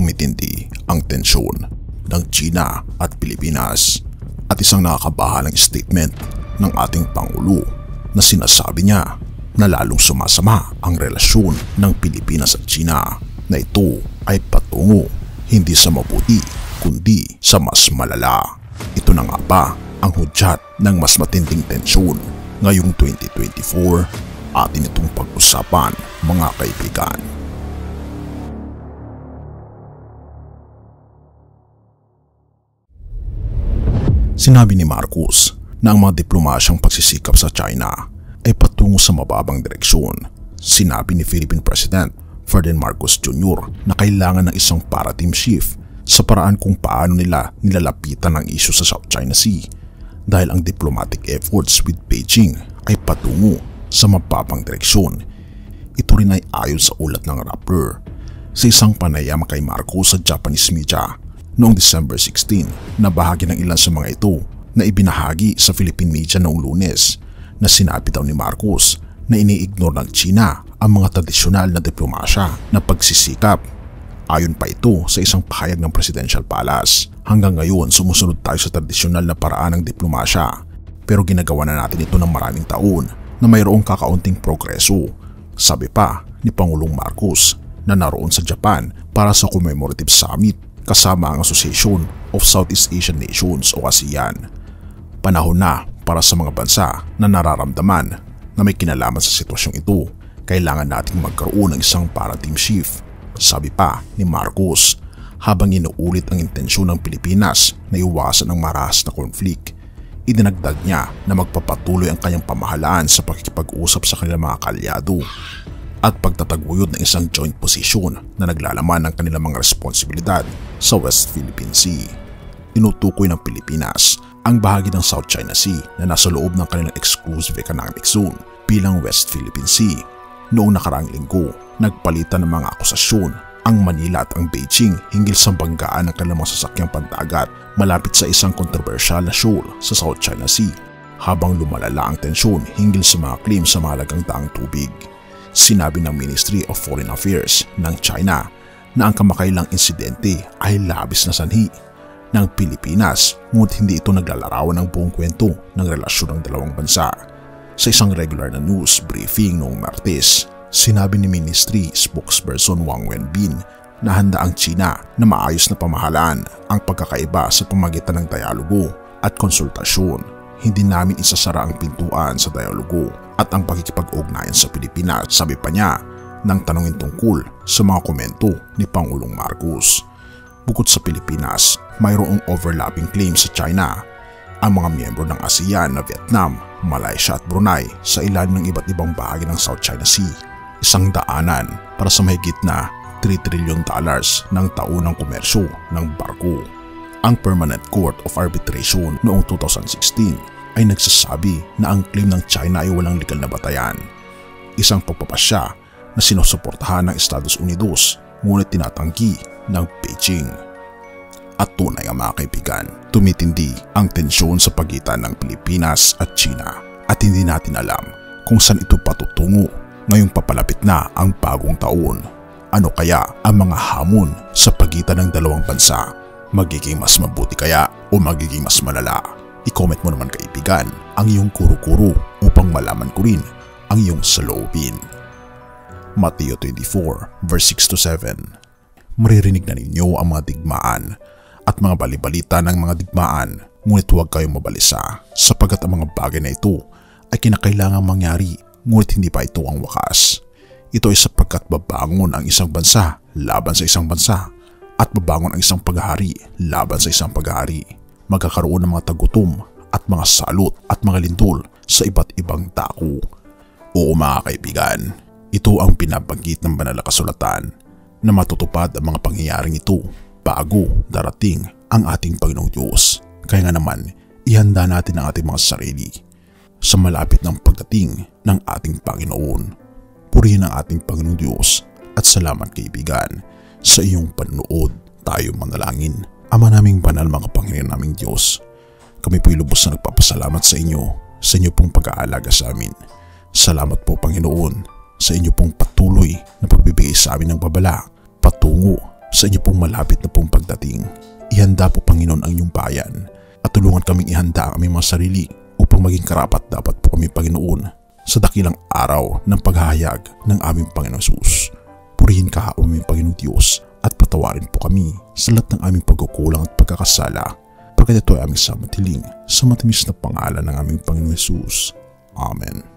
tumitindi ang tensyon ng China at Pilipinas at isang nakakabahalang statement ng ating Pangulo na sinasabi niya na lalong sumasama ang relasyon ng Pilipinas at China na ito ay patungo hindi sa mabuti kundi sa mas malala. Ito na nga ba ang hudyat ng mas matinding tensyon ngayong 2024? Atin itong pag-usapan mga kaibigan. Sinabi ni Marcos na ang mga diplomasyang pagsisikap sa China ay patungo sa mababang direksyon. Sinabi ni Philippine President Ferdinand Marcos Jr. na kailangan ng isang paradigm shift sa paraan kung paano nila nilalapitan ang isyu sa South China Sea dahil ang diplomatic efforts with Beijing ay patungo sa mababang direksyon. Ito rin ay ayon sa ulat ng Rappler sa isang panayam kay Marcos sa Japanese media noong December 16 na bahagi ng ilan sa mga ito na ibinahagi sa Philippine media noong Lunes na sinabi daw ni Marcos na ini-ignore ng China ang mga tradisyonal na diplomasya na pagsisikap. Ayon pa ito sa isang pahayag ng Presidential Palace, hanggang ngayon sumusunod tayo sa tradisyonal na paraan ng diplomasya pero ginagawa na natin ito ng maraming taon na mayroong kakaunting progreso. Sabi pa ni Pangulong Marcos na naroon sa Japan para sa commemorative summit kasama ang Association of Southeast Asian Nations o ASEAN. Panahon na para sa mga bansa na nararamdaman na may kinalaman sa sitwasyong ito, kailangan nating magkaroon ng isang paradigm shift. Sabi pa ni Marcos habang inuulit ang intensyon ng Pilipinas na iwasan ang marahas na konflik. Idinagdag niya na magpapatuloy ang kanyang pamahalaan sa pakikipag-usap sa kanilang mga kalyado at pagtataguyod ng isang joint position na naglalaman ng kanilang mga responsibilidad sa West Philippine Sea. Tinutukoy ng Pilipinas ang bahagi ng South China Sea na nasa loob ng kanilang exclusive economic zone bilang West Philippine Sea. Noong nakaraang linggo, nagpalitan ng mga akusasyon ang Manila at ang Beijing hinggil sa banggaan ng kanilang mga sasakyang pandagat malapit sa isang kontrobersyal na shoal sa South China Sea habang lumalala ang tensyon hinggil sa mga claim sa mahalagang daang tubig. Sinabi ng Ministry of Foreign Affairs ng China na ang kamakailang insidente ay labis na sanhi ng Pilipinas ngunit hindi ito naglalarawan ng buong kwento ng relasyon ng dalawang bansa. Sa isang regular na news briefing noong Martes, sinabi ni Ministry spokesperson Wang Wenbin na handa ang China na maayos na pamahalaan ang pagkakaiba sa pamagitan ng dialogo at konsultasyon. Hindi namin isasara ang pintuan sa dialogo at ang pakikipag-ugnayan sa Pilipinas, sabi pa niya nang tanungin tungkol sa mga komento ni Pangulong Marcos. Bukod sa Pilipinas, mayroong overlapping claims sa China ang mga miyembro ng ASEAN na Vietnam, Malaysia at Brunei sa ilalim ng iba't ibang bahagi ng South China Sea. Isang daanan para sa mahigit na $3 trillion ng taunang komersyo ng barko. Ang Permanent Court of Arbitration noong 2016 ay nagsasabi na ang claim ng China ay walang legal na batayan. Isang pagpapasya na sinusuportahan ng Estados Unidos ngunit tinatanggi ng Beijing. At tunay nga mga kaibigan, tumitindi ang tensyon sa pagitan ng Pilipinas at China at hindi natin alam kung saan ito patutungo ngayong papalapit na ang bagong taon. Ano kaya ang mga hamon sa pagitan ng dalawang bansa? Magiging mas mabuti kaya o magiging mas malala? I-comment mo naman kaibigan ang iyong kuro-kuro upang malaman ko rin ang iyong saloobin. Mateo 24 verse 6-7. Maririnig na ninyo ang mga digmaan at mga balibalita ng mga digmaan, ngunit huwag kayong mabalisa sapagkat ang mga bagay na ito ay kinakailangang mangyari ngunit hindi pa ito ang wakas. Ito ay sapagkat babangon ang isang bansa laban sa isang bansa at babangon ang isang paghahari laban sa isang paghahari. Magkakaroon ng mga tagutom at mga salot at mga lindol sa iba't ibang dako. Oo mga kaibigan, ito ang binabanggit ng banal na kasulatan na matutupad ang mga pangyayaring ito bago darating ang ating Panginoong Diyos. Kaya nga naman, ihanda natin ang ating mga sarili sa malapit ng pagdating ng ating Panginoon. Purihin ang ating Panginoong Diyos at salamat kaibigan sa iyong panonood. Tayo manalangin. Ama naming banal, mga Panginoon naming Diyos, kami po'y lubos na nagpapasalamat sa inyo pong pag-aalaga sa amin. Salamat po Panginoon sa inyo pong patuloy na pagbibigay sa amin ng babala patungo sa inyo pong malapit na pong pagdating. Ihanda po, Panginoon, ang inyong bayan at tulungan kaming ihanda ang aming mga sarili upang maging karapat-dapat po kami, Panginoon, sa dakilang araw ng paghahayag ng aming Panginoong Hesus. Purihin ka, aming Panginoong Diyos, at patawarin po kami sa lahat ng aming pagkukulang at pagkakasala, pagkat ito ay aming samatiling sa matamis na pangalan ng aming Panginoong Hesus. Amen.